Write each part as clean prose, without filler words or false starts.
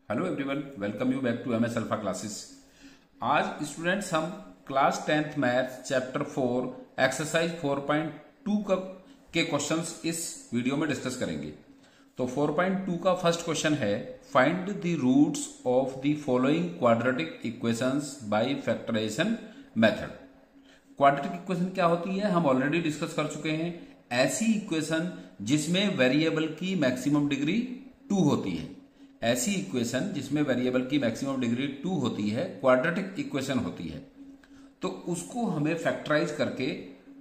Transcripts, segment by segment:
Hello everyone, welcome you back to MS alpha classes. आज students हम class 10th math chapter 4 exercise 4.2 के questions इस video में discuss करेंगे। तो 4.2 का फर्स्ट क्वेश्चन है, find the roots of the following quadratic equations by factorisation method. Quadratic equation क्या होती है हम ऑलरेडी डिस्कस कर चुके हैं। ऐसी इक्वेशन जिसमें वेरिएबल की मैक्सिमम डिग्री 2 होती है, ऐसी इक्वेशन जिसमें वेरिएबल की मैक्सिमम डिग्री 2 होती है क्वाड्रेटिक इक्वेशन होती है। तो उसको हमें फैक्टराइज करके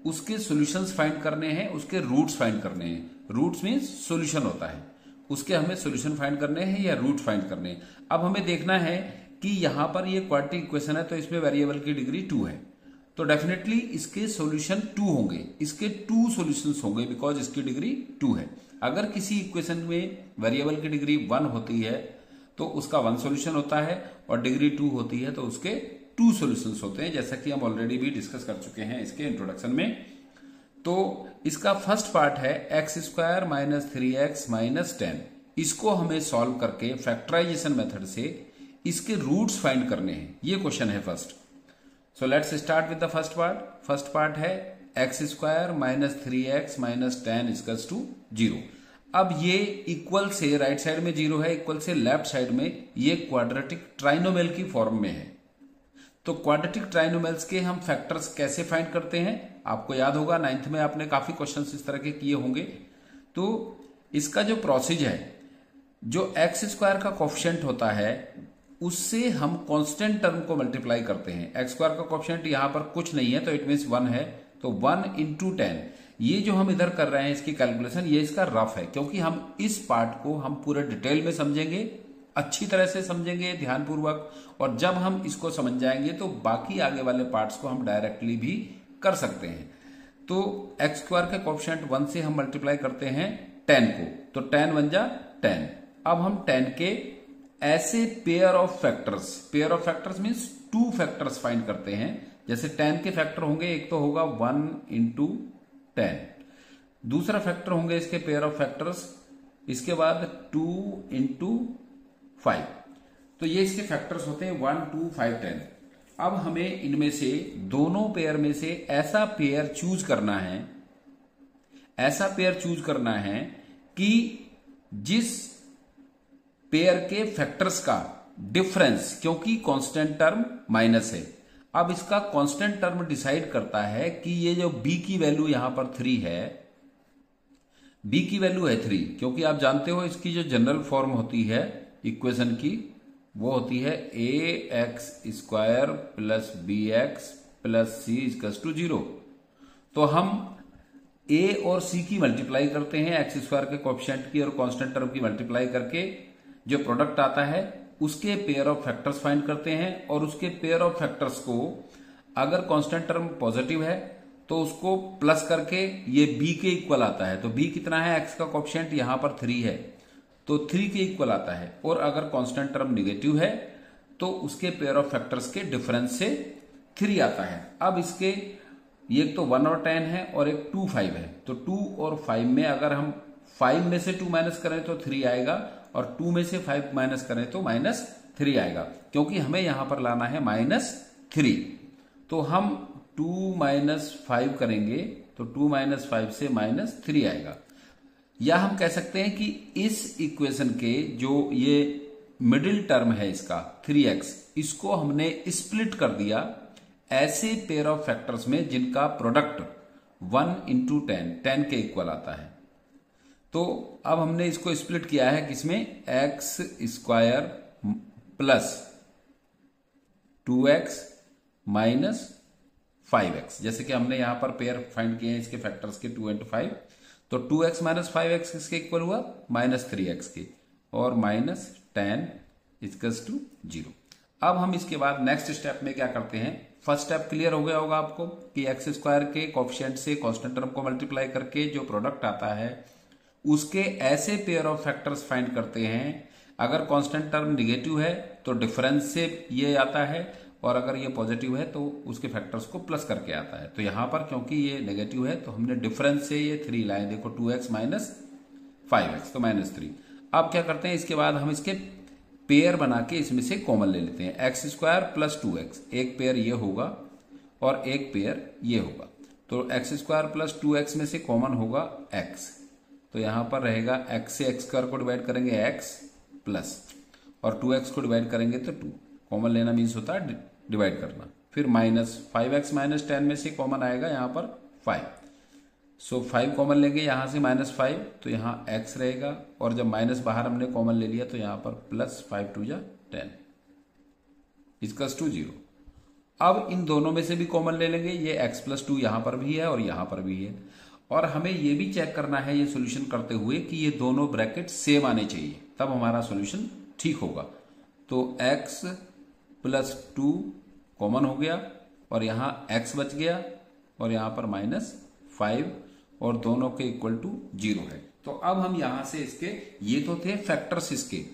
उसके सॉल्यूशंस फाइंड करने हैं, उसके रूट्स फाइंड करने हैं। रूट्स मींस सॉल्यूशन होता है, उसके हमें सॉल्यूशन फाइंड करने हैं या रूट फाइंड करने हैं। अब हमें देखना है कि यहां पर ये क्वाड्रेटिक इक्वेशन है तो इसमें वेरिएबल की डिग्री 2 है, तो डेफिनेटली इसके सॉल्यूशन 2 होंगे, इसके 2 सॉल्यूशंस होंगे बिकॉज इसकी डिग्री 2 है। अगर किसी इक्वेशन में वेरिएबल की डिग्री 1 होती है तो उसका 1 सॉल्यूशन होता है और डिग्री 2 होती है तो उसके 2 सॉल्यूशंस होते हैं, जैसा कि हम ऑलरेडी भी डिस्कस कर चुके हैं इसके इंट्रोडक्शन में। तो इसका फर्स्ट पार्ट है x square minus 3x minus 10। इसको हमें सॉल्व करके फैक्टराइजेशन मेथड से इसके रूट्स फाइंड करने हैं, ये क्वेश्चन है first. So let's start with the first part. First part है x square minus 3x minus 10 equals to 0। अब ये इक्वल से राइट साइड में 0 है, इक्वल से लेफ्ट साइड में ये क्वाड्रेटिक ट्राइनोमेल की फॉर्म में है। तो क्वाड्रेटिक ट्राइनोमेल्स के हम फैक्टर्स कैसे फाइंड करते हैं, आपको याद होगा 9th में आपने काफी क्वेश्चंस इस तरह के किए होंगे। तो इसका जो प्रोसीजर है, जो एक्स स्क्वायर का कोफिशिएंट होता है उससे हम कांस्टेंट टर्म को मल्टीप्लाई करते हैं। एक्स स्क्वायर का कोफिशिएंट यहां पर कुछ नहीं है तो इट मींस 1 है, तो 1 इंटू 10। ये जो हम इधर कर रहे हैं इसकी कैलकुलेशन, ये इसका रफ है क्योंकि हम इस पार्ट को हम पूरे डिटेल में समझेंगे, अच्छी तरह से समझेंगे ध्यानपूर्वक, और जब हम इसको समझ जाएंगे तो बाकी आगे वाले पार्ट्स को हम डायरेक्टली भी कर सकते हैं। तो एक्स स्क्वायर के कोफिशिएंट 1 से हम मल्टीप्लाई करते हैं 10 को, तो 10 1 जा 10। अब हम 10 के ऐसे pair of factors means 2 factors find करते हैं। जैसे 10 के फैक्टर होंगे, एक तो होगा 1 इंटू 10, दूसरा फैक्टर होंगे इसके पेयर ऑफ फैक्टर्स, इसके बाद 2 इंटू 5। तो ये इसके फैक्टर्स होते हैं 1 2 5 10। अब हमें इनमें से दोनों पेयर में से ऐसा पेयर चूज करना है कि जिस पेयर के फैक्टर्स का डिफरेंस, क्योंकि कांस्टेंट टर्म माइनस है, अब इसका कांस्टेंट टर्म डिसाइड करता है कि ये जो b की वैल्यू यहां पर 3 है, b की वैल्यू है 3, क्योंकि आप जानते हो इसकी जो जनरल फॉर्म होती है इक्वेशन की वो होती है ax square plus bx plus c equals to 0। तो हम a और c की मल्टीप्लाई करते हैं, एक्स स्क्वायर के कोफिशिएंट की और कांस्टेंट टर्म की मल्टीप्लाई करके जो प्रोडक्ट आता है उसके पेयर ऑफ फैक्टर्स फाइंड करते हैं, और उसके पेयर ऑफ फैक्टर्स को अगर कांस्टेंट टर्म पॉजिटिव है तो उसको प्लस करके ये b के इक्वल आता है। तो b कितना है, x का कोफिशिएंट यहां पर 3 है तो 3 के इक्वल आता है, और अगर कांस्टेंट टर्म निगेटिव है तो उसके पेयर ऑफ फैक्टर्स के डिफरेंस से 3 आता है। अब इसके ये तो 1 और 10 है और एक 2 5 है, तो 2 और 5 में अगर हम 5 में से 2 माइनस करें तो 3 आएगा, और 2 में से 5 माइनस करें तो -3 आएगा, क्योंकि हमें यहां पर लाना है -3। तो हम 2 - 5 करेंगे तो 2 - 5 से -3 आएगा। या हम कह सकते हैं कि इस इक्वेशन के जो ये मिडिल टर्म है इसका 3x, इसको हमने स्प्लिट कर दिया ऐसे पेयर ऑफ फैक्टर्स में जिनका प्रोडक्ट 1 इंटू 10 के इक्वल आता है। तो अब हमने इसको स्प्लिट किया है किसमें, x square plus 2x minus 5x। जैसे कि हमने यहां पर पेयर फाइंड किए हैं इसके फैक्टर्स के 2 इंटू 5, तो 2x माइनस 5x किसके इक्वल हुआ, -3x के, और -10 इक्वल्स टू 0। अब हम इसके बाद नेक्स्ट स्टेप में क्या करते हैं, फर्स्ट स्टेप क्लियर हो गया होगा आपको कि एक्स स्क्वायर के कोफिशिएंट से कांस्टेंट टर्म को मल्टीप्लाई करके जो प्रोडक्ट आता है उसके ऐसे पेयर ऑफ फैक्टर्स फाइंड करते हैं। अगर कांस्टेंट टर्म निगेटिव है तो डिफरेंस से ये आता है, और अगर ये पॉजिटिव है तो उसके फैक्टर्स को प्लस करके आता है। तो यहां पर क्योंकि ये नेगेटिव है तो हमने डिफरेंस से ये 3 लाए, देखो 2x माइनस 5x तो -3। अब क्या करते हैं, इसके बाद हम इसके पेयर बना के इसमें से कॉमन ले लेते हैं। एक्स स्क्वायर प्लस 2x, एक पेयर ये होगा और एक पेयर ये होगा। तो एक्स स्क्वायर प्लस 2x में से कॉमन होगा x, तो यहां पर रहेगा x से एक्स स्क्वायर को डिवाइड करेंगे x प्लस, और 2x को डिवाइड करेंगे तो 2। कॉमन लेना मीन्स होता है डिवाइड करना। फिर माइनस 5x माइनस 10 में से कॉमन आएगा यहाँ पर 5, सो 5 कॉमन लेंगे यहाँ से -5, तो यहाँ x रहेगा, और जब माइनस बाहर हमने कॉमन ले लिया तो यहाँ पर प्लस 5 2 जा 10 इक्वल्स टू 0। अब इन दोनों में से भी कॉमन ले लेंगे, ये x प्लस 2 यहां पर भी है और यहां पर भी है, और हमें ये भी चेक करना है ये सोल्यूशन करते हुए कि ये दोनों ब्रैकेट सेम आने चाहिए, तब हमारा सोल्यूशन ठीक होगा। तो x प्लस 2 कॉमन हो गया और यहां x बच गया और यहां पर -5, और दोनों के इक्वल टू 0 है। तो अब हम यहां से इसके, ये तो थे फैक्टर्स, इसके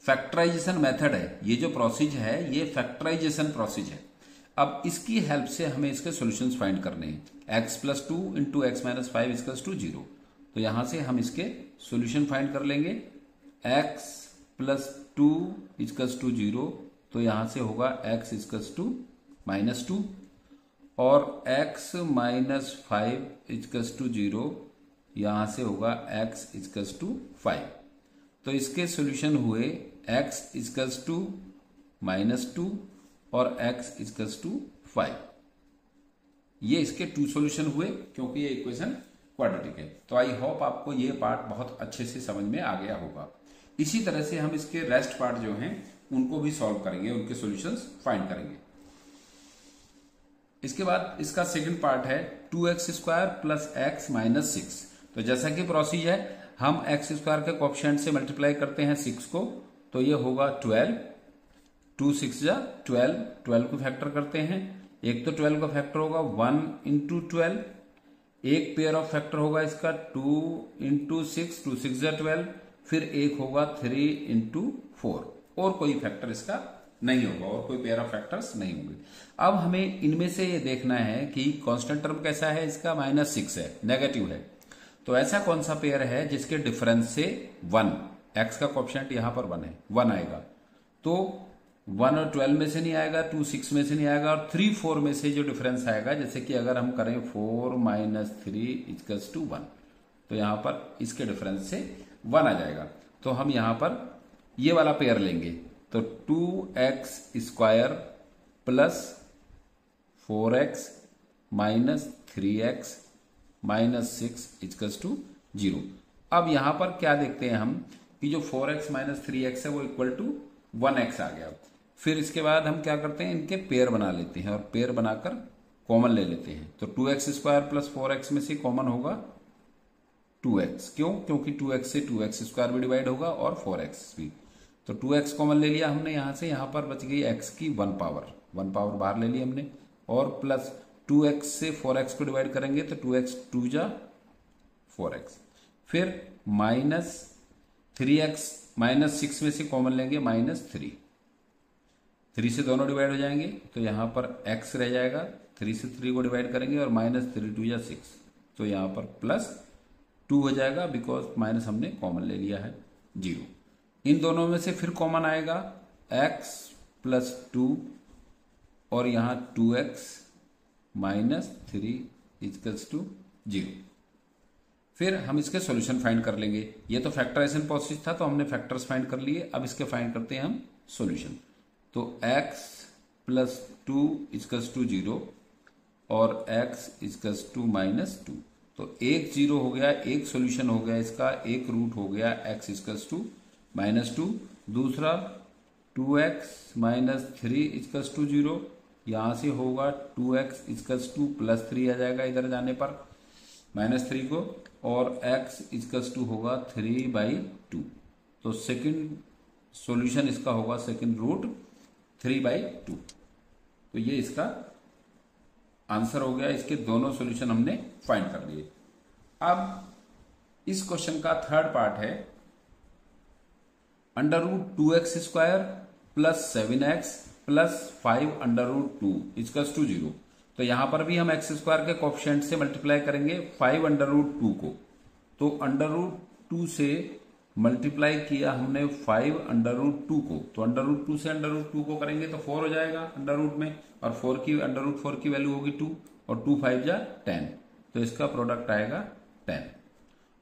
फैक्टराइजेशन मेथड है, ये जो प्रोसीज है ये फैक्टराइजेशन प्रोसीज है। अब इसकी हेल्प से हमें इसके सॉल्यूशंस फाइंड करने हैं। x plus 2 into x minus 5 equals to 0, तो यहां से हम इसके सॉल्यूशन फाइंड कर लेंगे। x प्लस 2 इक्वल्स टू 0, तो यहां से होगा x इक्वल्स टू -2, और x माइनस 5 इक्वल्स टू 0, यहां से होगा x इक्वल्स टू 5। तो इसके सॉल्यूशन हुए x इक्वल्स टू -2 और x इक्वल्स टू 5। ये इसके 2 सॉल्यूशन हुए क्योंकि ये इक्वेशन क्वाड्रेटिक है। तो आई होप आपको ये पार्ट बहुत अच्छे से समझ में आ गया होगा। इसी तरह से हम इसके रेस्ट पार्ट जो हैं उनको भी सॉल्व करेंगे, उनके सॉल्यूशंस फाइंड करेंगे। इसके बाद इसका सेकंड पार्ट है 2x square plus x minus 6। तो जैसा कि प्रोसीजर है, हम x स्क्वायर के कोएफिशिएंट से मल्टीप्लाई करते हैं 6 को, तो ये होगा 12, 2 6 जा 12, 12 को फैक्टर करते हैं। एक तो 12 का फैक्टर होगा 1 इंटू 12, एक पेयर ऑफ फैक्टर होगा इसका 2 इंटू 6, 2 6 जा 12, फिर एक होगा 3 इंटू 4, और कोई फैक्टर इसका नहीं होगा, और कोई पेयर ऑफ फैक्टर्स नहीं होंगे। अब हमें इनमें से ये देखना है कि कांस्टेंट टर्म कैसा है, इसका -6 है, नेगेटिव है। तो ऐसा कौन सा पेयर है जिसके डिफरेंस से 1, x का कोएफिशिएंट यहां पर 1 है, 1 आएगा। तो 1 और 12 में से नहीं आएगा, 2 6 में से नहीं आएगा, और 3 4 में से जो डिफरेंस आएगा, जैसे कि अगर हम करें 4 माइनस 3 इक्वल्स टू 1, तो यहां पर इसके डिफरेंस से 1 आ जाएगा। तो हम यहां पर ये वाला पेयर लेंगे, तो 2x square plus 4x minus 3x minus 6 equals to 0। अब यहां पर क्या देखते हैं हम कि जो 4x माइनस 3x है वो इक्वल टू 1x आ गया। फिर इसके बाद हम क्या करते हैं, इनके पेयर बना लेते हैं, और पेयर बनाकर कॉमन ले लेते हैं। तो 2x स्क्वायर प्लस 4x में से कॉमन होगा 2x, क्यों? क्योंकि 2x से 2x स्क्वायर भी डिवाइड होगा और 4x भी। तो 2x कॉमन ले लिया हमने यहां से, यहां पर बच गई x की 1 पावर बाहर ले ली हमने, और प्लस 2x से 4x को डिवाइड करेंगे तो 2x 2 जा 4x, फिर माइनस 3x माइनस 6 में से कॉमन लेंगे -3, 3 से दोनों डिवाइड हो जाएंगे, तो यहां पर x रह जाएगा, 3 से 3 को डिवाइड करेंगे और -3 2 जा 6, तो यहां पर +2 हो जाएगा, बिकॉज माइनस हमने कॉमन ले लिया है 0। इन दोनों में से फिर कॉमन आएगा x प्लस 2, और यहां 2x माइनस 3 इक्वल्स टू 0। फिर हम इसके सॉल्यूशन फाइंड कर लेंगे। ये तो फैक्टराइजेशन प्रोसेस था, तो हमने फैक्टर्स फाइंड कर लिए। अब इसके फाइंड करते हैं हम सॉल्यूशन। तो x प्लस 2 इक्वल्स टू 0 और x इक्वल्स टू -2, तो एक 0 हो गया, एक सॉल्यूशन हो गया इसका, एक रूट हो गया x इक्वल्स टू -2। दूसरा 2x माइनस 3 इक्वल्स टू 0, यहां से होगा 2x इक्वल्स टू +3 आ जाएगा इधर जाने पर -3 को, और x इक्वल्स टू होगा 3/2। तो सेकंड सॉल्यूशन इसका होगा सेकंड रूट 3/2। तो ये इसका आंसर हो गया। इसके दोनों सॉल्यूशन हमने फाइंड कर लिए। अब इस क्वेश्चन का थर्ड पार्ट है √2x square plus 7x plus 5 √2 equals to 0। तो यहां पर भी हम x स्क्वायर के कोएफिशिएंट से मल्टीप्लाई करेंगे 5 √2 को। तो √2 से मल्टीप्लाई किया हमने 5 अंडर रूट 2 को, तो अंडर रूट 2 से अंडर रूट 2 को करेंगे तो 4 हो जाएगा अंडर रूट में, और 4 की अंडर रूट 4 की वैल्यू होगी 2, और 2 5 जा 10, तो इसका प्रोडक्ट आएगा 10।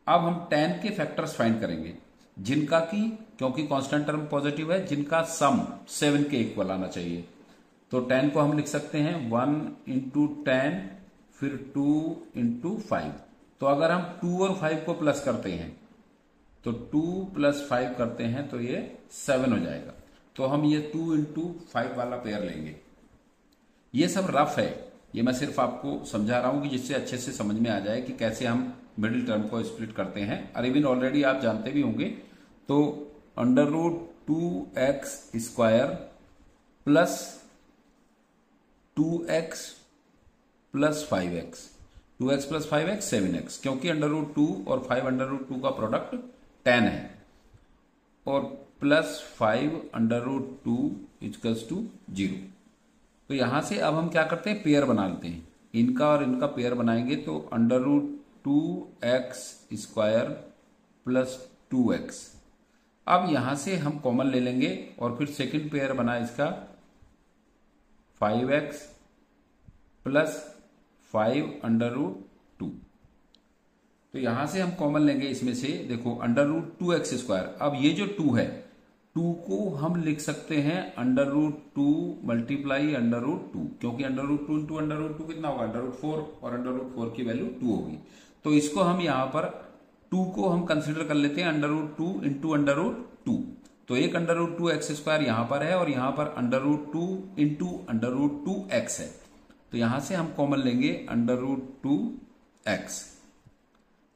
अब हम 10 के फैक्टर्स फाइंड करेंगे जिनका की, क्योंकि कांस्टेंट टर्म पॉजिटिव है, जिनका सम 7 के इक्वल आना चाहिए। तो 10 को हम लिख सकते हैं 1 इंटू 10, फिर 2 इंटू 5। तो अगर हम 2 और 5 को प्लस करते हैं तो 2 प्लस 5 करते हैं तो ये 7 हो जाएगा। तो हम ये 2 इंटू 5 वाला पेयर लेंगे। ये सब रफ है, ये मैं सिर्फ आपको समझा रहा हूं कि जिससे अच्छे से समझ में आ जाए कि कैसे हम मिडिल टर्म को स्प्लिट करते हैं। अरेबिन ऑलरेडी आप जानते भी होंगे। तो under root 2x square plus 2x plus 5x, 2x plus 5x 7x, क्योंकि अंडर रूट 2 और 5 अंडर रूट 2 का प्रोडक्ट 10 है, और plus 5 under root 2 equals to 0। तो यहां से अब हम क्या करते हैं, पेयर बना लेते हैं, इनका और इनका पेयर बनाएंगे। तो under root 2x square plus 2x, अब यहां से हम कॉमन ले लेंगे और फिर सेकंड पेयर बना इसका 5x प्लस 5 अंडर रूट 2। तो यहां से हम कॉमन लेंगे इसमें से, देखो अंडर रूट 2x स्क्वायर। अब ये जो 2 है, 2 को हम लिख सकते हैं under root 2 multiply under root 2, क्योंकि under root 2 into under root 2 कितना होगा, अंडर रूट 4, और अंडर रूट 4 की वैल्यू 2 होगी। तो इसको हम यहां पर 2 को हम कंसिडर कर लेते हैं under root 2 into under root 2। तो एक अंडर रूट 2x स्क्वायर यहां पर है, और यहां पर under root 2 into under root 2x है। तो यहां से हम कॉमन लेंगे अंडर रूट 2x,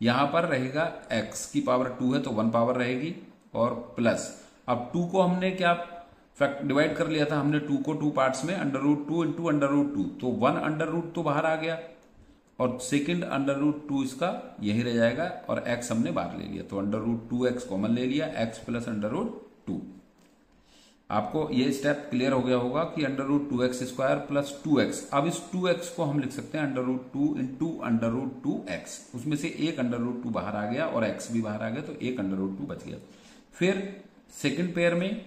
यहां पर रहेगा x की पावर 2 है तो 1 पावर रहेगी, और प्लस अब 2 को हमने क्या डिवाइड कर लिया था, हमने 2 को 2 पार्ट्स में, under root 2 into under root 2, तो 1 अंडर रूट तो बाहर आ गया, और सेकंड अंडर रूट 2 इसका यही रह जाएगा, और x हमने बाहर ले लिया, तो अंडर रूट 2x कॉमन ले लिया, x प्लस अंडर रूट 2। आपको ये स्टेप क्लियर हो गया होगा कि under root 2x square plus 2x। अब इस 2x को हम लिख सकते हैं under root 2 into under root 2x, उसमें से एक अंडर रूट 2 बाहर आ गया और x भी बाहर आ गया, तो एक अंडर रूट 2 बच गया। फिर सेकंड पेयर में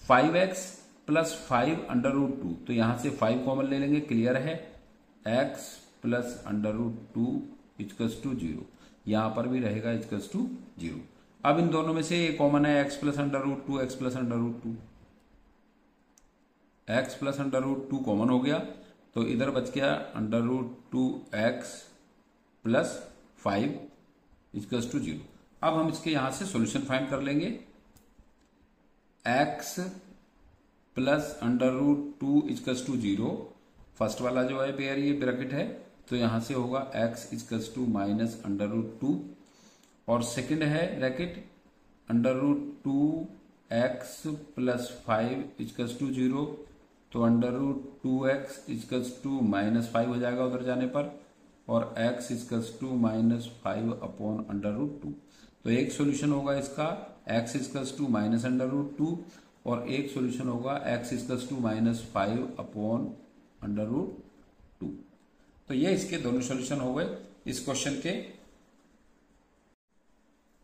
5x प्लस 5 अंडर रूट 2, तो यहां से 5 कॉमन ले लेंगे, क्लियर है, x plus under root 2 equals to 0, यहां पर भी रहेगा इक्वल्स टू 0। अब इन दोनों में से ये कॉमन है, x plus under root 2, x plus under root 2, x plus under root 2 common हो गया, तो इधर बच गया under root 2x plus 5 equals to 0। अब हम इसके यहां से सॉल्यूशन फाइंड कर लेंगे, x plus under root 2 equals to 0, first वाला जो है पेयर ये ब्रैकेट है, तो यहां से होगा x equals to minus under root 2, और सेकंड है bracket under root 2x plus 5 equals to 0, तो under root 2x equals to minus 5 हो जाएगा उधर जाने पर, और x equals to minus 5 upon under root 2। तो एक सॉल्यूशन होगा इसका x equals to minus under root 2, और एक सॉल्यूशन होगा x equals to minus 5 upon under root 2। तो ये इसके दोनों सॉल्यूशन हो गए इस क्वेश्चन के।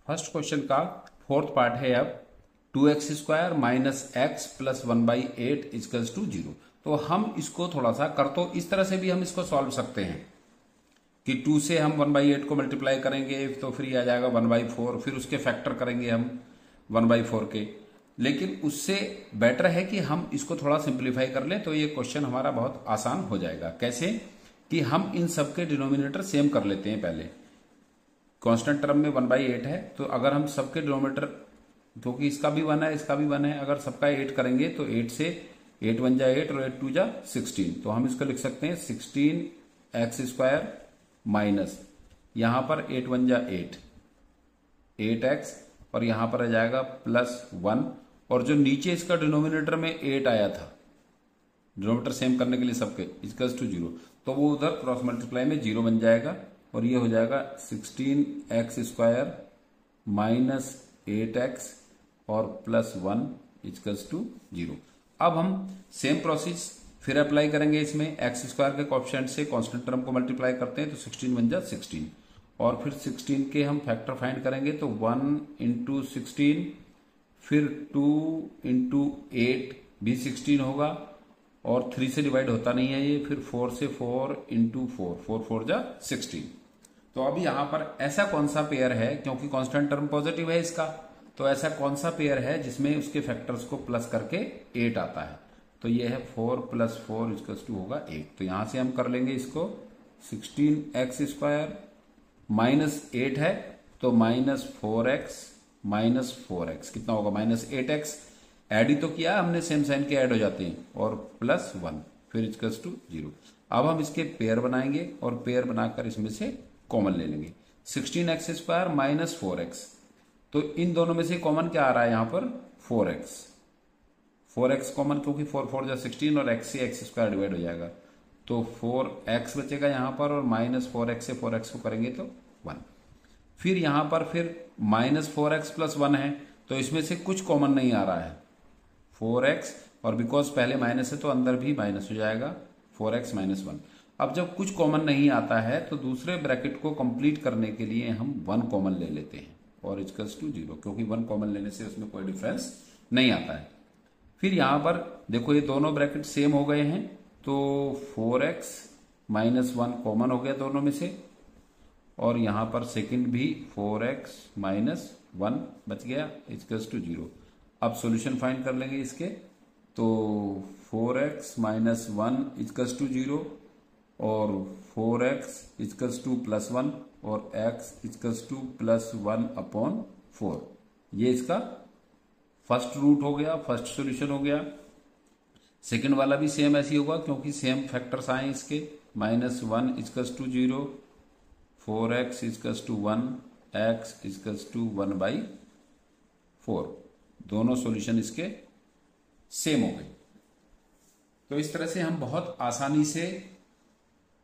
फर्स्ट क्वेश्चन का फोर्थ पार्ट है अब 2x square minus x plus 1/8 equals to 0। तो हम इसको थोड़ा सा कर, तो इस तरह से भी हम इसको सॉल्व सकते हैं कि 2 से हम 1/8 को मल्टीप्लाई करेंगे तो फिर आ जाएगा 1/4, फिर उसके फैक्टर करेंगे हम 1/4 के। लेकिन उससे बेटर है कि हम इसको थोड़ा सिंप्लीफाई कर लें, तो ये क्वेश्चन हमारा बहुत आसान हो जाएगा। कैसे कि हम इन सबके डिनोमिनेटर सेम कर लेते हैं पहले। कांस्टेंट टर्म में 1/8 है, तो अगर हम सबके डिनोमिनेटर, क्योंकि इसका भी 1 है इसका भी 1 है, अगर सबका 8 करेंगे तो 8 से 8 1 जा 8 और 8 2 जा 16, तो हम इसको लिख सकते हैं 16x स्क्वायर माइनस, यहां पर 8 1 जा 8, 8x, और यहां पर आ जाएगा प्लस 1, और जो नीचे इसका डिनोमिनेटर में 8 आया था, डिनोमिनेटर सेम करने के लिए सबके इक्वल्स टू 0, तो वो उधर क्रॉस मल्टीप्लाई में 0 बन जाएगा, और ये हो जाएगा 16x स्क्वायर माइनस 8x और प्लस 1 इक्वल्स टू 0। अब हम सेम प्रोसेस फिर अप्लाई करेंगे इसमें, एक्स स्क्वायर के कोएफिशिएंट से कांस्टेंट टर्म को मल्टीप्लाई करते हैं, तो 16 1 जा 16, और फिर 16 के हम फैक्टर फाइंड करेंगे तो 1 इंटू 16, फिर 2 इंटू 8 भी 16 होगा, और 3 से डिवाइड होता नहीं है ये, फिर 4 से 4 इंटू 4, 4 4 जा 16। तो अब यहां पर ऐसा कौन सा पेयर है, क्योंकि कांस्टेंट टर्म पॉजिटिव है इसका, तो ऐसा कौन सा पेयर है जिसमें उसके फैक्टर्स को प्लस करके 8 आता है, तो ये है 4 + 4 = होगा 8। तो यहां से हम कर लेंगे इसको 16x² -8 है तो -4x -4x कितना होगा -8x। ऐड ही तो किया हमने, सेम साइन के ऐड हो जाते हैं, और +1 फिर =0। अब हम इसके पेयर बनाएंगे और पेयर बनाकर इसमें से कॉमन ले लेंगे। 16x² -4x, तो इन दोनों में से कॉमन क्या आ रहा है यहां पर 4x। 4x कॉमन, क्योंकि 4 4 जा 16 और x से x² डिवाइड हो जाएगा, तो 4x बचेगा यहां पर, और -4x से 4x को करेंगे तो 1। फिर यहां पर फिर -4x + 1 है, तो इसमें से कुछ कॉमन नहीं आ रहा है 4x, और बिकॉज पहले माइनस है तो अंदर भी माइनस हो जाएगा 4x -1। अब जब कुछ कॉमन नहीं आता है तो दूसरे ब्रैकेट को कंप्लीट करने के लिए हम 1 कॉमन ले लेते हैं, और =0, क्योंकि 1 कॉमन लेने से उसमें कोई डिफरेंस नहीं आता है। फिर यहां पर देखो ये दोनों ब्रैकेट सेम हो गए हैं, तो 4x -1 कॉमन हो गया दोनों में से, और यहां पर सेकंड भी 4x -1 बच गया =0। अब सॉल्यूशन फाइंड कर लेंगे इसके, तो 4x -1 =0, और 4x +1, और x +1/4। ये इसका फर्स्ट रूट हो गया, फर्स्ट सॉल्यूशन हो गया। सेकंड वाला भी सेम ऐसे ही होगा, क्योंकि सेम फैक्टर्स आए इसके, -1 =0, 4x =1, x =1/4। दोनों सॉल्यूशन इसके सेम हो गए। तो इस तरह से हम बहुत आसानी से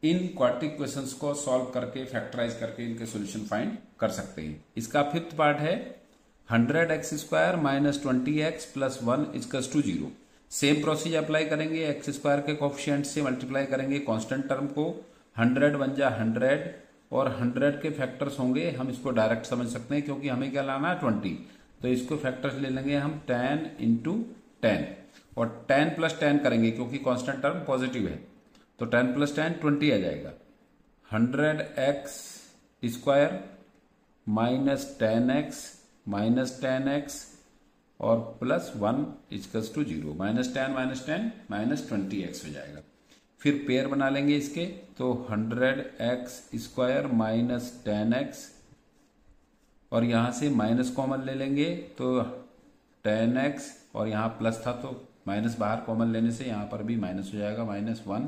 इन क्वाड्रेटिक क्वेश्चंस को सॉल्व करके, फैक्टराइज करके इनके सॉल्यूशन फाइंड कर सकते हैं। इसका 5th पार्ट है 100x² -20x + 1 =0। Same procedure apply करेंगे, x² के कोफिशिएंट से मल्टीप्लाई करेंगे कांस्टेंट टर्म को, 100 बन जा 100, और 100 के फैक्टर्स होंगे, हम इसको डायरेक्ट समझ सकते हैं क्योंकि हमें क्या लाना है 20, तो इसको फैक्टर्स ले लेंगे हम 10 × 10, और 10 + 10 करेंगे क्योंकि कांस्टेंट टर्म पॉजिटिव है, तो 10 + 10 20 आ जाएगा। 100x² -10x -10x और +1 =0, -10 -20x हो जाएगा। फिर पेयर बना लेंगे इसके, तो 100x² -10x, और यहां से माइनस कॉमन ले लेंगे तो 10x, और यहां प्लस था तो माइनस बाहर कॉमन लेने से यहां पर भी माइनस हो जाएगा, -1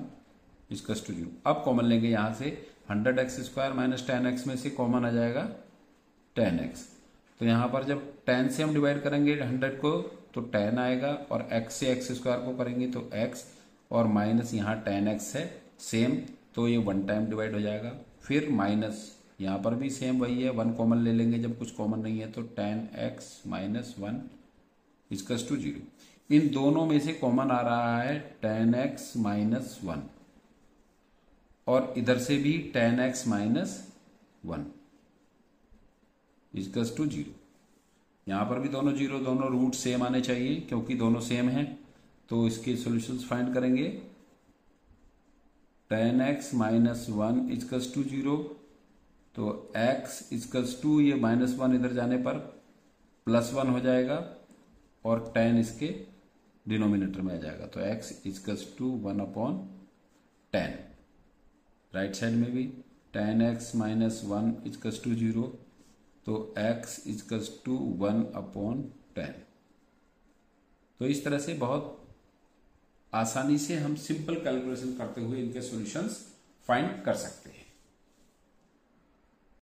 =0। अब कॉमन लेंगे यहां से 100x² -10x में से कॉमन आ जाएगा 10x, तो यहां पर जब 10 से हम डिवाइड करेंगे 100 को तो 10 आएगा, और x से x² को करेंगे तो x, और माइनस यहाँ 10x है सेम, तो ये 1 टाइम डिवाइड हो जाएगा। फिर माइनस यहाँ पर भी सेम वही है, 1 कॉमन ले लेंगे जब कुछ कॉमन नहीं है, तो 10x -1 =0। इन दोनों में से कॉमन आ रहा है 10x -1, और इधर से भी 10x -1 =0। यहां पर भी दोनों 0, दोनों रूट सेम आने चाहिए क्योंकि दोनों सेम हैं, तो इसके सॉल्यूशंस फाइंड करेंगे। 10x -1 =0, तो x = ये -1 इधर जाने पर +1 हो जाएगा, और 10 इसके डिनोमिनेटर में आ जाएगा, तो x = 1/10। राइट साइड में भी 10x -1 =0, तो x = 1/10। तो इस तरह से बहुत आसानी से हम सिंपल कैलकुलेशन करते हुए इनके सॉल्यूशंस फाइंड कर सकते हैं।